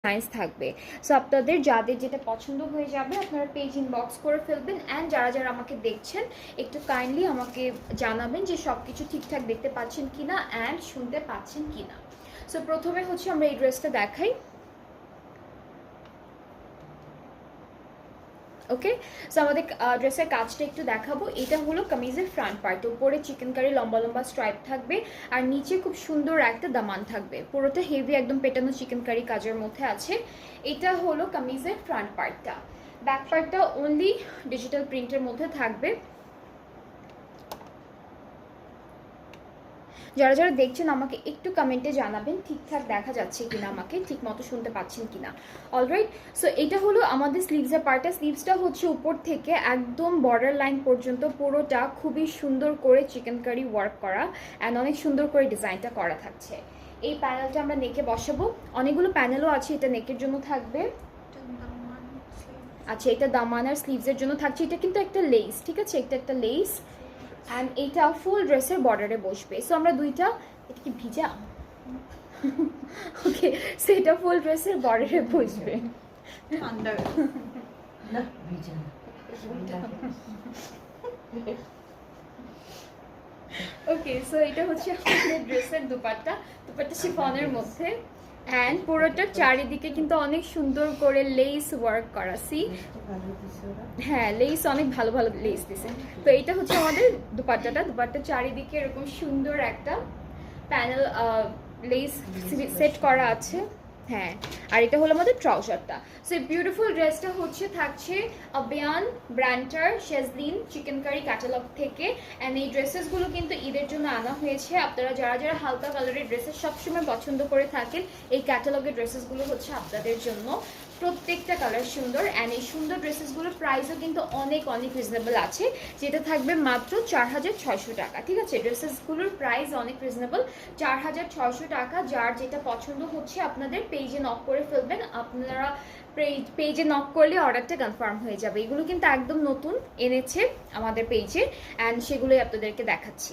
Science থাকবে। So আপনাদের যাদের যেটা পছন্দ হয়ে যাবে আপনারা পেজ ইনবক্স করে ফেলবেন। অ্যান্ড যারা যারা আমাকে দেখছেন একটু কাইন্ডলি আমাকে জানাবেন যে সব কিছু ঠিকঠাক দেখতে পাচ্ছেন কিনা অ্যান্ড শুনতে পাচ্ছেন কিনা। সো প্রথমে হচ্ছে আমরা এই ড্রেসটা দেখাই। ওকে, সো আমাদের ড্রেসের কাজটা একটু দেখাবো। এটা হলো কামিজের ফ্রন্ট পার্ট, উপরে চিকেন কারি লম্বা লম্বা স্ট্রাইপ থাকবে আর নিচে খুব সুন্দর একটা দামান থাকবে, পুরোটা হেভি একদম পেটানো চিকেন কারি কাজের মধ্যে আছে। এটা হলো কামিজের ফ্রন্ট পার্টটা। ব্যাক পার্টটা অনলি ডিজিটাল প্রিন্টের মধ্যে থাকবে। যারা যারা দেখছেন আমাকে একটু কমেন্টে জানাবেন ঠিকঠাক দেখা যাচ্ছে কিনা, আমাকে ঠিক মতো শুনতে পাচ্ছেন কিনা। অলরাইট, সো এটা হলো আমাদের স্লিভসের পার্টটা। স্লিভসটা হচ্ছে উপর থেকে একদম বর্ডার লাইন পর্যন্ত পুরোটা খুবই সুন্দর করে চিকেন কারি ওয়ার্ক করা অ্যান্ড অনেক সুন্দর করে ডিজাইনটা করা থাকছে। এই প্যানেলটা আমরা নেকে বসাবো, অনেকগুলো প্যানেলও আছে, এটা নেকের জন্য থাকবে। আচ্ছা, এটা দামান আর স্লিভসের জন্য থাকছে। এটা কিন্তু একটা লেস, ঠিক আছে, এটা একটা লেস অ্যান্ড এইটা ফুল ড্রেসের বর্ডারে বসবে। সো আমরা দুইটা, এটা কি ভিজা? ওকে, সো এটা ফুল ড্রেসের বর্ডারে বসবে। ওকে, সো এটা হচ্ছে আমাদের ড্রেসের দুপাট্টা। দুপাট্টা শিফনের মধ্যে অ্যান্ড পুরোটা চারিদিকে কিন্তু অনেক সুন্দর করে লেস ওয়ার্ক করা। সি, হ্যাঁ, লেস অনেক ভালো ভালো লেস দিছে। তো এটা হচ্ছে আমাদের দুপাট্টাটা। দুপাট্টার চারিদিকে এরকম সুন্দর একটা প্যানেল লেস সেট করা আছে। হ্যাঁ, আর এটা হলো আমাদের ট্রাউজারটা। সো এই বিউটিফুল ড্রেসটা হচ্ছে থাকছে আবিয়ান ব্র্যান্ডটার শেজলিন চিকেন কারি ক্যাটালগ থেকে। অ্যান্ড এই ড্রেসেসগুলো কিন্তু ঈদের জন্য আনা হয়েছে। আপনারা যারা যারা হালকা কালারের ড্রেসেস সবসময় পছন্দ করে থাকেন, এই ক্যাটালগের ড্রেসেসগুলো হচ্ছে আপনাদের জন্য। প্রত্যেকটা কালার সুন্দর অ্যান্ড এই সুন্দর ড্রেসেসগুলোর প্রাইসও কিন্তু অনেক অনেক রিজনেবল আছে, যেটা থাকবে মাত্র 4600 টাকা। ঠিক আছে, ড্রেসেসগুলোর প্রাইস অনেক রিজনেবল, 4600 টাকা। যার যেটা পছন্দ হচ্ছে আপনাদের পেজে নক করে ফেলবেন। আপনারা পেজে নক করলে অর্ডারটা কনফার্ম হয়ে যাবে। এগুলো কিন্তু একদম নতুন এনেছে আমাদের পেজে অ্যান্ড সেগুলোই আপনাদেরকে দেখাচ্ছি।